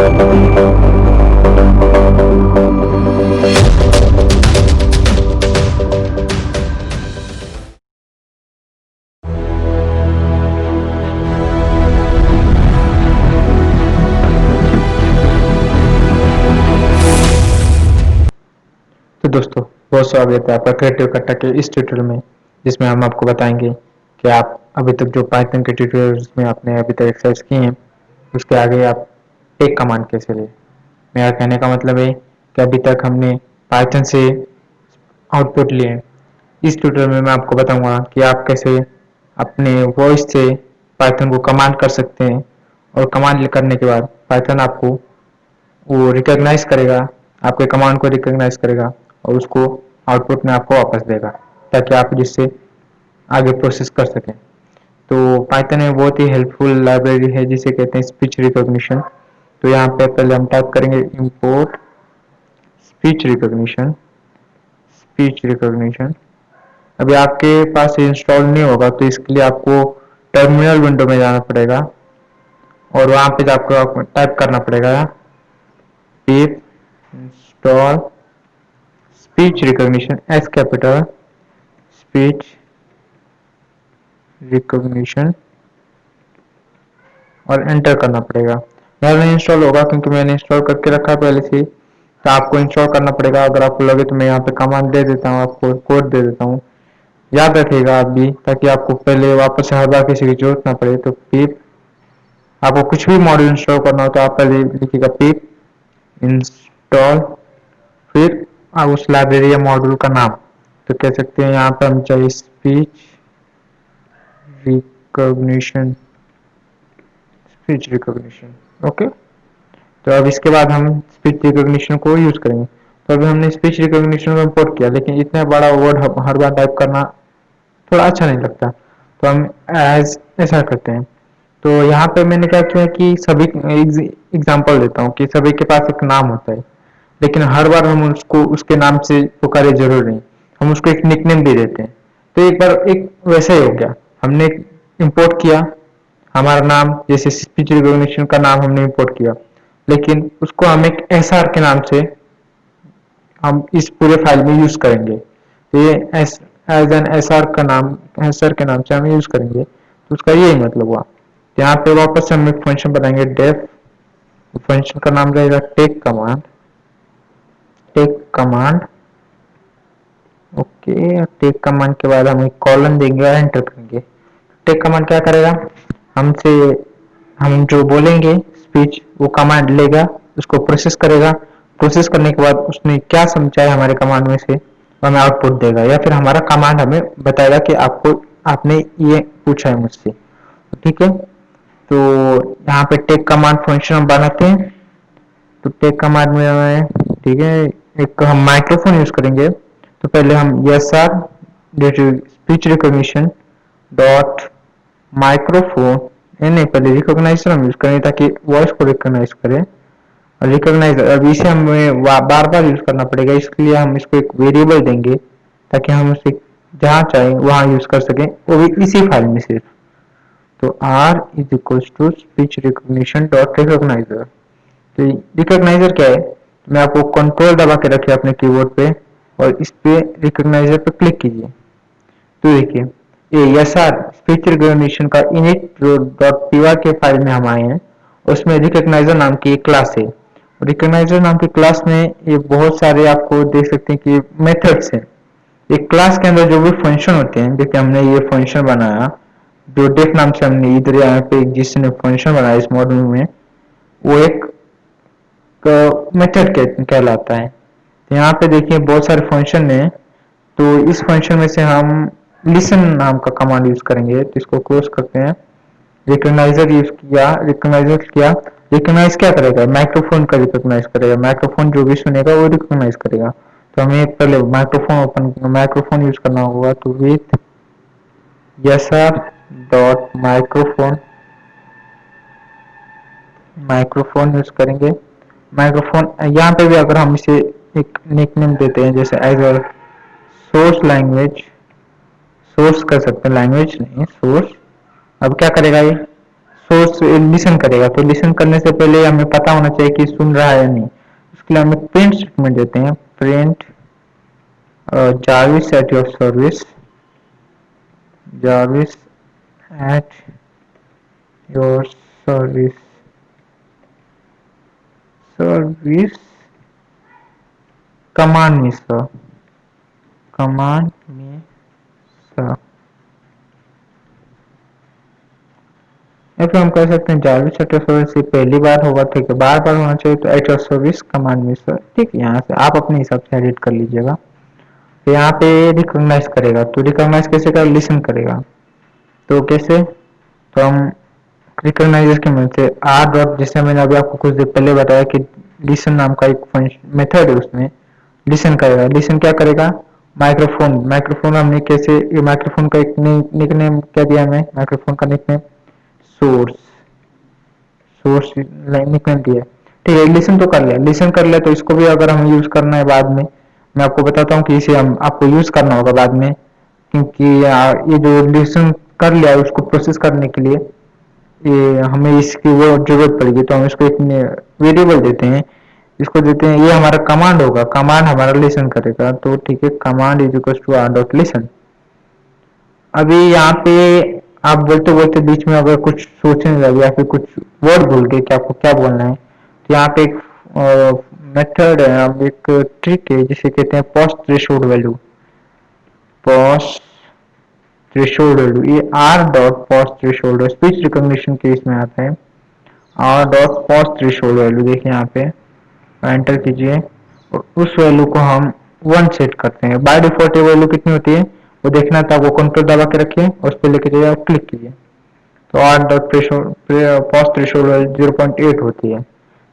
तो दोस्तों, बहुत स्वागत है आपका क्रिएटिव कट्टा के इस ट्यूटोरियल में, जिसमें हम आपको बताएंगे कि आप अभी तक जो पाइथन के ट्यूटोरियल्स में आपने अभी तक एक्सरसाइज की हैं, उसके आगे आप टेक कमांड कैसे लें। मेरा कहने का मतलब है कि अभी तक हमने पाइथन से आउटपुट लिए। इस ट्यूटोरियल में मैं आपको बताऊंगा कि आप कैसे अपने वॉइस से पाइथन को कमांड कर सकते हैं, और कमांड करने के बाद पाइथन आपको वो रिकॉग्नाइज करेगा, आपके कमांड को रिकॉग्नाइज करेगा और उसको आउटपुट में आपको वापस देगा, ताकि आप जिससे आगे प्रोसेस कर सकें। तो पाइथन में बहुत ही हेल्पफुल लाइब्रेरी है जिसे कहते हैं स्पीच रिकॉग्निशन। तो यहाँ पे पहले हम टाइप करेंगे import speech recognition. Speech recognition अभी आपके पास इंस्टॉल नहीं होगा, तो इसके लिए आपको टर्मिनल विंडो में जाना पड़ेगा और वहां पे आपको टाइप करना पड़ेगा pip install speech recognition S capital speech recognition और एंटर करना पड़ेगा। मेरा नहीं इंस्टॉल होगा क्योंकि मैंने इंस्टॉल करके रखा है पहले से, तो आपको इंस्टॉल करना पड़ेगा। अगर आपको लगे तो मैं यहाँ पे कमांड दे देता हूँ, आपको कोड दे देता हूँ, याद रखिएगा आप भी, ताकि आपको पहले वापस से हर बार किसी की जरूरत ना पड़े। तो पिप, आपको कुछ भी मॉड्यूल इंस्टॉल करना हो तो आप पहले लिखिएगा पिप इंस्टॉल, फिर आप उस लाइब्रेरी या मॉड्यूल का नाम, तो कह सकते हैं यहाँ पर हम चाहिए speech recognition. Speech recognition, okay. तो अब इसके बाद हम स्पीच रिकॉग्निशन को यूज करेंगे। तो अभी हमने स्पीच रिकॉग्निशन को इंपोर्ट किया, लेकिन इतना बड़ा वर्ड हर बार टाइप करना थोड़ा अच्छा नहीं लगता, तो हम एज ऐसा करते हैं। तो यहाँ पे मैंने क्या किया कि सभी एग्जांपल देता हूँ कि सभी के पास एक नाम होता है, लेकिन हर बार हम उसको उसके नाम से पुकारे जरूर नहीं, हम उसको एक निकनेम भी देते हैं। तो एक बार एक वैसा ही हो गया, हमने इंपोर्ट किया हमारा नाम, जैसे स्पीच रिकॉग्निशन का नाम हमने इंपोर्ट किया, लेकिन उसको हम एक एसआर के नाम से हम इस पूरे फाइल में यूज करेंगे। तो ये एस एज एन एसआर का नाम, एसआर के नाम से हम यूज करेंगे, तो उसका यही मतलब हुआ। यहाँ पे वापस से हम एक फंक्शन बनाएंगे डेफ, फंक्शन का नाम रहेगा take command. Take command, okay. Take command के बाद हम एक कॉलन देंगे और एंटर करेंगे। टेक कमांड क्या करेगा, हमसे हम जो बोलेंगे स्पीच, वो कमांड लेगा, उसको प्रोसेस करेगा। प्रोसेस करने के बाद उसने क्या समझा है हमारे कमांड में से, वो हमें आउटपुट देगा, या फिर हमारा कमांड हमें बताएगा कि आपको आपने ये पूछा है मुझसे। ठीक है, तो यहाँ पे टेक कमांड फंक्शन हम बनाते हैं। तो टेक कमांड में हमें, ठीक है, एक हम माइक्रोफोन यूज करेंगे। तो पहले हम S R speech recognition dot microphone, नहीं पहले रिकॉग्नाइजर हम यूज करें ताकि वॉइस को रिकॉग्नाइज करें। और रिकॉग्नाइजर अब इसे हमें बार बार यूज करना पड़ेगा, इसके लिए हम इसको एक वेरिएबल देंगे ताकि हम उसे जहां चाहें वहां यूज कर सकें, वो भी इसी फाइल में सिर्फ। तो r is equal to speech recognition dot recognizer. तो रिकॉग्नाइजर क्या है, मैं आपको कंट्रोल दबा के रखे अपने कीबोर्ड पे और इस पे रिकॉग्नाइजर पे क्लिक कीजिए। तो देखिए ये एस आर स्पीच रिकॉग्निशन का इनिट डॉट पीवाई के फाइल में हम आए हैं, उसमें रिकॉग्नाइजर नाम की एक क्लास है। रिकॉग्नाइजर नाम की क्लास में ये बहुत सारे आपको देख सकते हैं कि मेथड्स हैं। एक क्लास के अंदर जो भी फंक्शन होते हैं, जैसे हमने ये फंक्शन बनाया जो डेफ नाम से, हमने इधर यहाँ पे जिसने फंक्शन बनाया इस मॉड्यूल में, वो एक मेथड कहलाता है। तो यहाँ पे देखिए बहुत सारे फंक्शन है, तो इस फंक्शन में से हम लिसन नाम का कमांड यूज करेंगे। तो इसको क्लोज करते हैं। रिकॉग्नाइजर यूज किया, रिकॉग्नाइजर किया, रिकॉग्नाइज क्या करेगा, माइक्रोफोन का रिकॉग्नाइज करेगा, माइक्रोफोन जो भी सुनेगा वो रिकॉग्नाइज करेगा। तो हमें पहले माइक्रोफोन ओपन, माइक्रोफोन यूज करना होगा। तो with S R dot microphone, microphone use करेंगे। माइक्रोफोन यहाँ पे भी अगर हम इसे एक निकनेम देते हैं, जैसे as well source language, source कर सकते हैं, लैंग्वेज नहीं सोर्स। अब क्या करेगा ये, सोर्स लिसन करेगा, तो लिसन करने से पहले हमें पता होना चाहिए कि सुन रहा है या नहीं। उसके लिए हम एक प्रिंट स्टेटमेंट देते हैं, प्रिंट जाविस एट योर सर्विस, जाविस at your service, service command me sir, command me sir, या फिर हम कह सकते हैं जाविस एट योर सर्विस। ये पहली बार होगा, ठीक है, बार बार होना चाहिए तो eight your service command me sir, ठीक है। यहाँ से आप अपने हिसाब से एडिट कर लीजिएगा। तो यहाँ पे रिकॉग्नाइज करेगा, तो रिकॉग्नाइज कैसे करेगा, लिसन करेगा। तो कैसे, तो हम रिकॉग्नाइज की मदद से आर डॉट, जैसे मैंने अभी आपको कुछ देर पहले बताया कि लिसन नाम का एक मेथड है, उसमें लिसन करेगा। लिसन क्या करेगा, माइक्रोफोन, माइक्रोफोन हमने कैसे, ये माइक्रोफोन का एक निकनेम क्या दिया हमें, माइक्रोफोन का निकनेम सोर्स, सोर्स निकनेम दिया, ठीक है। लिसन तो कर लिया, लिसन कर लिया, तो इसको भी अगर हमें यूज करना है बाद में, मैं आपको बताता हूँ कि इसे हम आपको यूज करना होगा बाद में, क्योंकि ये जो लिसन कर लिया उसको प्रोसेस करने के लिए ये हमें इसकी वो जरूरत पड़ेगी, तो हम इसको एक वेरिएबल देते हैं, इसको देते हैं, ये हमारा कमांड होगा, कमांड हमारा लिसन करेगा। तो ठीक है, command is equal to r dot listen. अभी यहाँ पे आप बोलते बोलते बीच में अगर कुछ सोचने लगे या फिर कुछ वर्ड भूल गए कि आपको क्या बोलना है, तो यहाँ पे एक मेथड है, अब एक ट्रिक है जिसे कहते हैं pause threshold value, pause threshold value, ये R dot pause threshold speech recognition के इसमें आता है, R dot pause threshold value. देखिए यहाँ पे एंटर कीजिए और उस वैल्यू को हम 1 सेट करते हैं। बाय डिफॉल्ट ये वैल्यू कितनी होती है वो देखना था, वो कंट्रोल दबा के रखिए और उस पर लेके जाइए और क्लिक कीजिए, तो are dot pause threshold value 0.8 होती है।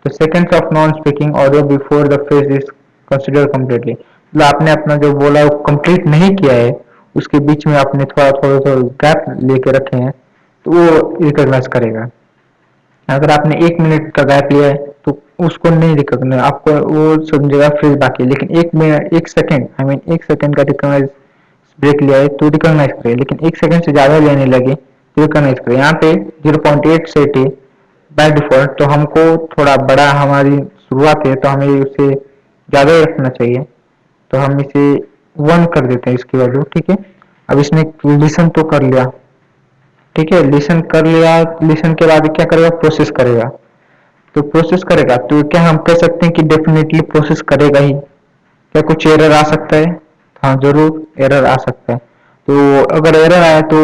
तो seconds of non speaking audio before the phase is consider completely, मतलब आपने अपना जो बोला वो कंप्लीट नहीं किया है, उसके बीच में आपने थोड़ा थोड़ा थोड़ा गैप लेके रखे हैं, तो वो रिकॉग्नाइज करेगा। अगर आपने 1 मिनट का गैप लिया है तो उसको नहीं रिकॉग्नाइज, आपको वो समझेगा फ्रीज बाकी, लेकिन 1 minute 1 second, I mean 1 second का रिकॉग्नाइज ब्रेक लिया है तो रिकॉग्नाइज करे, लेकिन 1 सेकेंड से ज्यादा लेने लगे तो रिकॉग्नाइज करे। यहाँ पे 0.8 सेट है बाय डिफॉल्ट, तो हमको थोड़ा बड़ा, हमारी शुरुआत है तो हमें उसे ज्यादा ही रखना चाहिए, तो हम इसे 1 कर देते हैं इसकी वैल्यू, ठीक है। अब इसने लिसन तो कर लिया, ठीक है, लिसन कर लिया, लिसन के बाद क्या करेगा, प्रोसेस करेगा। तो प्रोसेस करेगा तो क्या हम कह सकते हैं कि डेफिनेटली प्रोसेस करेगा ही, क्या कुछ एरर आ सकता है, हाँ जरूर एरर आ सकता है। तो अगर एरर आया तो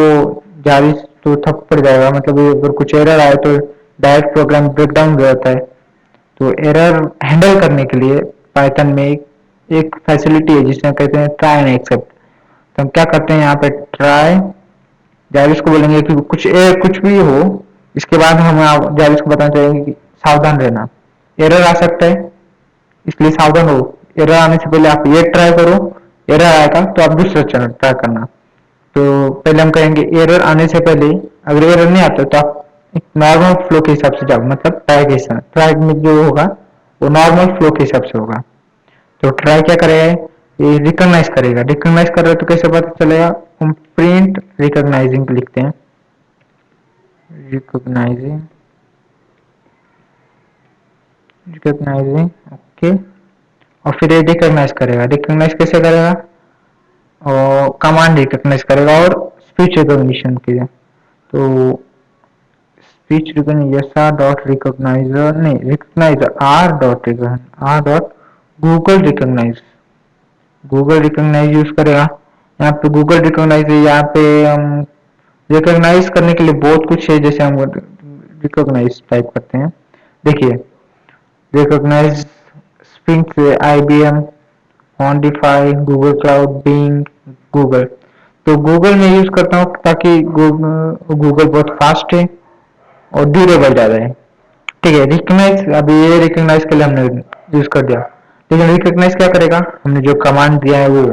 जारी तो ठप पड़ जाएगा, मतलब अगर कुछ एरर आया तो डायरेक्ट प्रोग्राम ब्रेकडाउन हो जाता है। तो एरर हैंडल करने के लिए पाइथन में एक फैसिलिटी है जिसमें कहते हैं ट्राई एंड एक्सेप्ट। तो हम क्या करते हैं यहाँ पे, ट्राई, जाविस को बोलेंगे कि कुछ भी हो, इसके बाद हम जाविस को बताना चाहेंगे कि सावधान रहना, एरर आ सकता है इसलिए सावधान हो, एरर आने से पहले आप ये ट्राई करो, एरर आएगा तो आप दूसरा चैनल ट्राई करना। तो पहले हम कहेंगे एरर आने से पहले, अगर एरर नहीं आता तो आप एक नॉर्मल फ्लो के हिसाब से जाओ, मतलब ट्राई के हिसाब, ट्राई में जो होगा वो नॉर्मल फ्लो के हिसाब से होगा। तो ट्राई क्या करेगा, ये रिकॉग्नाइज करेगा, रिकॉग्नाइज कर रहे हो तो कैसे पता चलेगा, हम प्रिंट रिकॉग्नाइजिंग लिखते हैं, रिकॉग्नाइजिंग, रिकॉग्नाइजिंग, ओके। और फिर ये रिकॉग्नाइज करेगा, रिकॉग्नाइज कैसे करेगा, और कमांड रिकॉग्नाइज करेगा और स्पीच रिकॉग्निशन के लिए, तो स्पीच रिकॉग्निशन डॉट रिकॉग्नाइजर, नहीं recognizer r dot r dot Google recognize, Google recognize use करेगा। यहाँ पे गूगल रिकॉग्नाइज है, यहाँ पे हम रिकॉग्नाइज करने के लिए बहुत कुछ है, जैसे हम रिकॉग्नाइज टाइप करते हैं, देखिए रिकॉग्नाइज स्प्रिंग से IBM, quantify, Google cloud, Bing, Google. तो गूगल में यूज करता हूँ ताकि गूगल बहुत फास्ट है और ड्यूरेबल ज्यादा है, ठीक है। रिकॉग्नाइज, अभी ये रिकॉग्नाइज के लिए हमने यूज कर दिया, लेकिन रिकॉग्नाइज क्या करेगा, हमने जो कमांड दिया है वो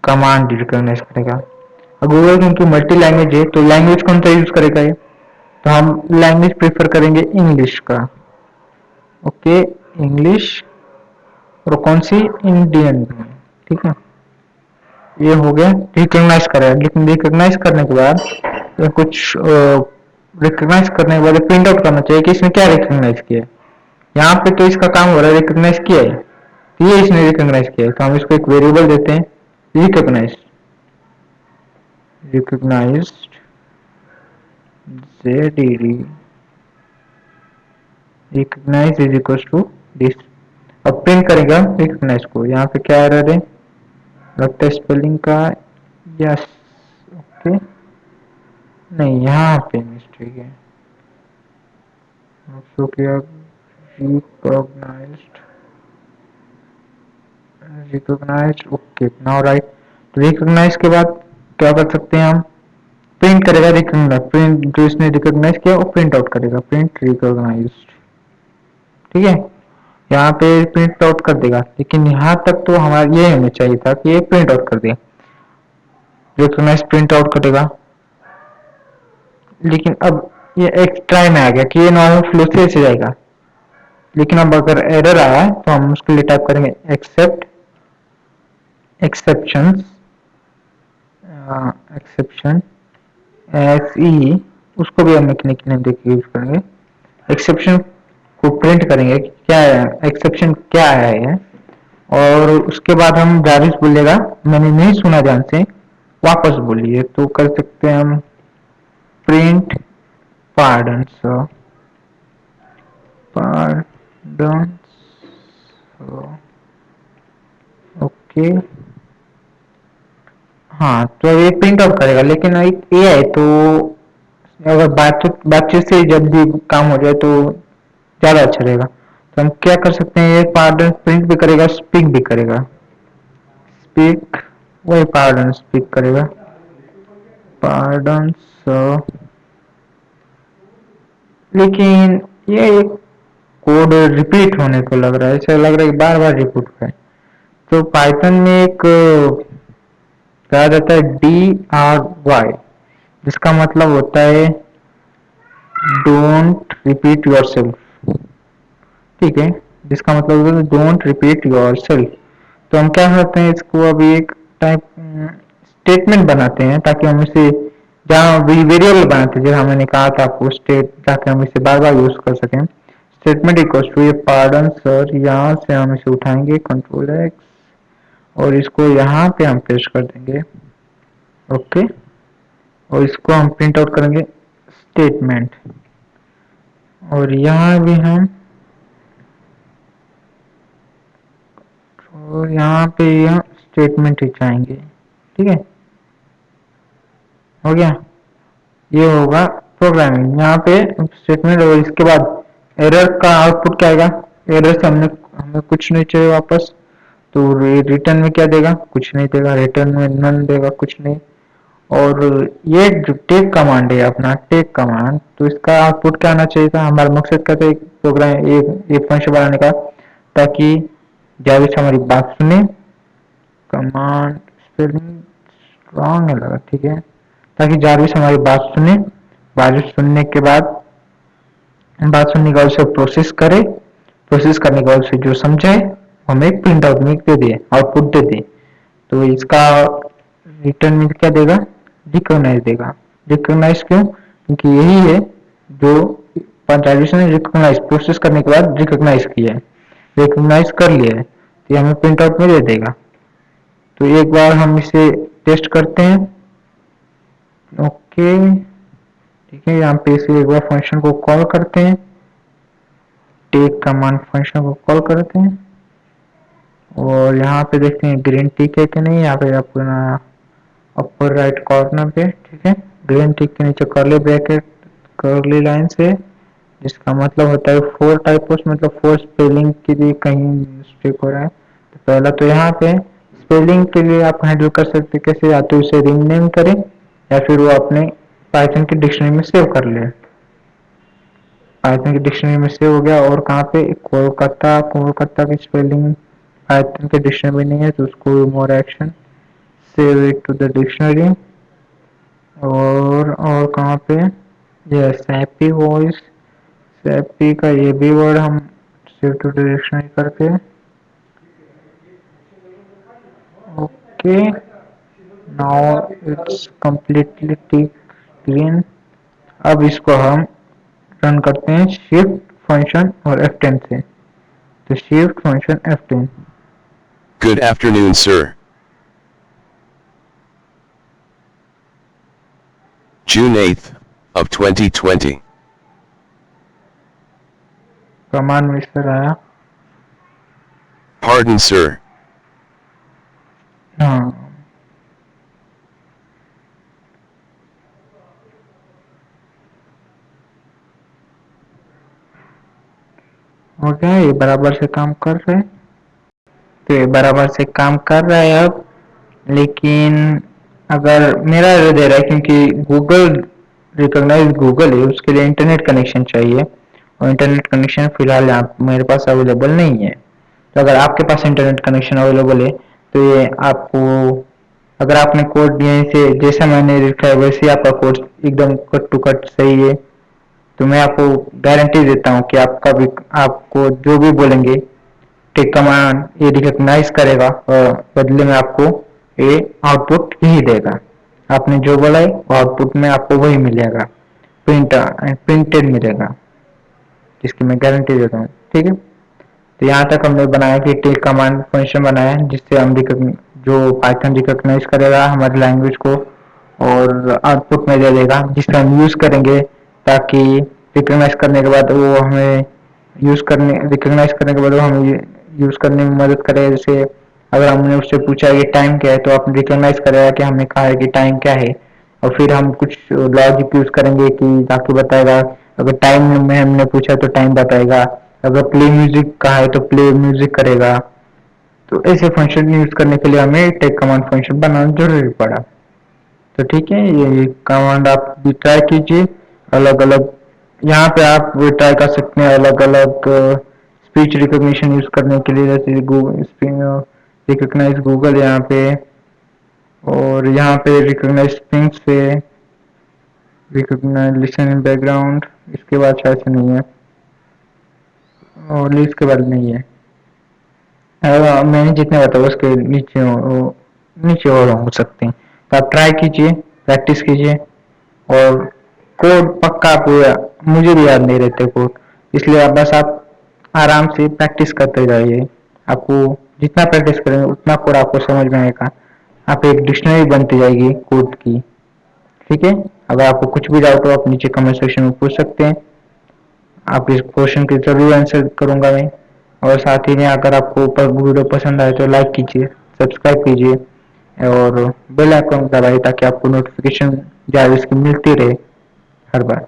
कमांड रिकॉग्नाइज करेगा। और गूगल क्योंकि मल्टी लैंग्वेज है तो लैंग्वेज कौन सा यूज करेगा ये, तो हम लैंग्वेज प्रेफर करेंगे इंग्लिश का, ओके इंग्लिश, और कौन सी, इंडियन, ठीक है। ये हो गया रिकॉग्नाइज करेगा, लेकिन रिकॉग्नाइज करने के बाद कुछ रिकॉग्नाइज करने के बाद प्रिंट आउट करना चाहिए कि इसने क्या रिकॉग्नाइज किया है। यहाँ पे तो इसका काम हो रहा है रिकॉग्नाइज किया है, तो ये इसने रिकॉग्नाइज किया है, तो हम इसको एक वेरिएबल देते हैं recognise, recognised JDD recognise is equal to this. अब प्रिंट करेगा रिकॉग्नाइज को, यहाँ पे क्या एरर है लगता है स्पेलिंग का, यस ओके, नहीं यहाँ पे मिस्टेक है, सो किया recognized, recognized okay now right. तो रिकॉग्नाइज के बाद क्या कर सकते हैं हम, प्रिंट करेगा रिकॉग्नाइज, प्रिंट जो इसने रिकॉग्नाइज किया वो प्रिंट आउट करेगा, प्रिंट रिकॉग्नाइज्ड, ठीक है। यहाँ पे प्रिंट आउट कर देगा, लेकिन यहाँ तक तो हमारा ये हमें चाहिए था कि ये प्रिंट आउट कर दे, रिकॉग्नाइज प्रिंट आउट करेगा। लेकिन अब ये एक ट्राई में आ गया कि ये नॉर्मल फ्लो से जाएगा, लेकिन अब अगर एरर आया तो हम उसके लिए टाइप करेंगे except exceptions, exception s e, उसको भी हम एक निकनेम देके यूज करेंगे, एक्सेप्शन को प्रिंट करेंगे कि क्या है एक्सेप्शन क्या है, और उसके बाद हम जारिस बोलेगा मैंने नहीं सुना ध्यान से वापस बोलिए, तो कर सकते हैं हम प्रिंट पार्डन पार्डन ओके। हाँ तो ये प्रिंट आउट करेगा, लेकिन एक ये है तो अगर बातचीत से जब भी काम हो जाए तो ज्यादा अच्छा रहेगा। तो हम क्या कर सकते हैं, ये पार्डन प्रिंट भी करेगा स्पीक भी करेगा, स्पीक वही पार्डन स्पीक करेगा, पार्डन लेकिन ये एक कोड रिपीट होने को लग रहा है, ऐसा लग रहा है कि बार बार रिपीट हो रहा है। तो पाइथन में एक कहा जाता है DRY, जिसका मतलब होता है डोंट रिपीट योर सेल्फ, ठीक है, जिसका मतलब है डोंट रिपीट योर सेल्फ। तो हम क्या करते हैं इसको अभी एक टाइप स्टेटमेंट बनाते हैं, ताकि हम इसे जहाँ वेरिएबल बनाते हैं जैसा मैंने कहा था आपको स्टेट, ताकि हम इसे बार बार यूज कर सकें। स्टेटमेंट इक्वल टू ये पार्डन सर, यहाँ से हम इसे उठाएंगे कंट्रोल एक्स और इसको यहाँ पे हम पेस्ट कर देंगे, ओके, और इसको हम प्रिंट आउट करेंगे स्टेटमेंट, और यहाँ भी हम तो यहाँ पे यह स्टेटमेंट ही चाहेंगे, ठीक है, हो गया, ये होगा प्रोग्रामिंग। यहाँ पे स्टेटमेंट और इसके बाद एरर का आउटपुट क्या आएगा, एरर से हमने हमें कुछ नहीं चाहिए वापस, तो रिटर्न में क्या देगा, कुछ नहीं देगा, रिटर्न में नन देगा, कुछ नहीं। और ये जो टेक कमांड है अपना टेक कमांड, तो इसका आउटपुट क्या आना चाहिए था, हमारा मकसद क्या था एक प्रोग्राम एक फंक्शन बनाने का, ताकि जाविस हमारी बात सुने, कमांड स्पेलिंग रॉन्ग है लगा, ठीक है, ताकि जारविस हमारी बात सुने, बात सुनने के बाद बात सुनने के बाद उसे प्रोसेस करे, प्रोसेस करने के बाद उसे जो समझे हमें प्रिंट आउट में दे दे, आउटपुट दे दे। तो इसका रिटर्न में क्या देगा, रिकॉग्नाइज देगा। रिकॉग्नाइज क्यों, क्योंकि यही है जो पंचायत ने रिकॉग्नाइज प्रोसेस करने के बाद रिकॉग्नाइज किया है, रिकॉग्नाइज कर लिया है, तो हमें प्रिंट आउट में दे देगा। तो एक बार हम इसे टेस्ट करते हैं, ओके, ठीक है, यहाँ पे इसे एक बार फंक्शन को कॉल करते हैं, टेक कमांड फंक्शन को कॉल करते हैं, और यहाँ पे देखते हैं ग्रीन टिक है कि नहीं, यहाँ पे अपना अपर राइट कॉर्नर पे, ठीक है, ग्रीन टिक के नीचे कर्ली ब्रैकेट कर्ली लाइन से, जिसका मतलब होता है फोर टाइपोस, मतलब फोर स्पेलिंग के लिए कहीं मिस्टेक हो रहा है। तो पहला तो यहाँ पे स्पेलिंग के लिए आप हैंडल कर सकते कैसे, या तो उसे रीनेम करें या फिर वो अपने पाइथन की डिक्शनरी में सेव कर ले, पाइथन की डिक्शनरी में सेव हो गया। और कहाँ पे कोलकाता, कोलकाता की स्पेलिंग पाइथन के डिक्शनरी में नहीं है, तो उसको more action save it to the dictionary. और कहाँ पे ये सैपी वॉइस, सैपी का ये भी वर्ड हम सेव टू द डिक्शनरी करके, okay, now it's completely green, अब इसको हम रन करते हैं शिफ्ट फंक्शन और F10 से। तो shift function F10। Good afternoon, sir. June 8th of 2020. Command में इस तरह आया। Pardon, sir. हाँ, हो गया, ये बराबर से काम कर रहे हैं। तो ये बराबर से काम कर रहा है अब, लेकिन अगर मेरा एरर दे रहा है क्योंकि गूगल रिकॉग्नाइज गूगल है, उसके लिए इंटरनेट कनेक्शन चाहिए और इंटरनेट कनेक्शन फिलहाल यहाँ मेरे पास अवेलेबल नहीं है। तो अगर आपके पास इंटरनेट कनेक्शन अवेलेबल है तो ये आपको, अगर आपने कोड यहीं से जैसा मैंने लिखा है वैसे ही आपका कोड एकदम कट टू कट सही है, तो मैं आपको गारंटी देता हूँ कि आपका भी, आपको जो भी बोलेंगे टेक कमांड ये रिकॉग्नाइज करेगा और बदले में आपको ये आउटपुट यही देगा। आपने जो बोला है वो आउटपुट में आपको वही मिलेगा, प्रिंटेड मिलेगा, जिसकी मैं गारंटी देता हूँ। ठीक है, तो यहाँ तक हमने बनाया कि टेक कमांड फंक्शन बनाया जिससे हम जो पाइथन रिकॉग्नाइज करेगा हमारी लैंग्वेज को और आउटपुट में दे देगा, जिससे हम यूज करेंगे ताकि रिकॉग्नाइज करने के बाद वो हमें रिकॉग्नाइज करने के बाद वो हमें यूज करने में मदद करेगा। जैसे अगर हमने उससे पूछा कि टाइम क्या है तो आपने रिकॉग्नाइज करेगा कि हमने कहा है कि टाइम क्या है, और फिर हम कुछ लॉजिक यूज करेंगे कि ताकि बताएगा। अगर टाइम में हमने पूछा तो टाइम बताएगा, अगर प्ले म्यूजिक कहा है तो प्ले म्यूजिक करेगा। तो ऐसे फंक्शन यूज करने के लिए हमें टेक कमांड फंक्शन बनाना जरूरी पड़ा। तो ठीक है, ये कमांड आप भी ट्राई कीजिए अलग अलग। यहाँ पे आप वो ट्राई कर सकते हैं अलग अलग स्पीच रिकॉग्निशन यूज करने के लिए, जैसे गूगल रिकॉग्नाइज गूगल यहाँ पे, और यहाँ पे रिकॉग्नाइज स्ट्रिंग्स पे, रिकॉग्नाइज लिसन इन बैकग्राउंड, इसके बाद शायद से नहीं है और इसके बाद नहीं है। मैंने जितने बताया उसके नीचे और हो सकते हैं। तो आप ट्राई कीजिए, प्रैक्टिस कीजिए, और कोड पक्का आपको, मुझे भी याद नहीं रहते कोड, इसलिए आप आराम से प्रैक्टिस करते जाइए। आपको जितना प्रैक्टिस करेंगे उतना कोड आपको समझ में आएगा, आप एक डिक्शनरी बनती जाएगी कोड की। ठीक है, अगर आपको कुछ भी डाउट हो आप नीचे कमेंट सेक्शन में पूछ सकते हैं, आप इस क्वेश्चन के जरूर आंसर करूंगा मैं। और साथ ही में अगर आपको वीडियो पसंद आए तो लाइक कीजिए, सब्सक्राइब कीजिए और बेल आइकन दबाइए ताकि आपको नोटिफिकेशन जारी इसकी मिलती रहे हर बार।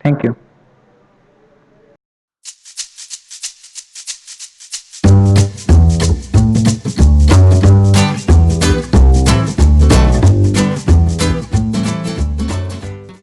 Thank you.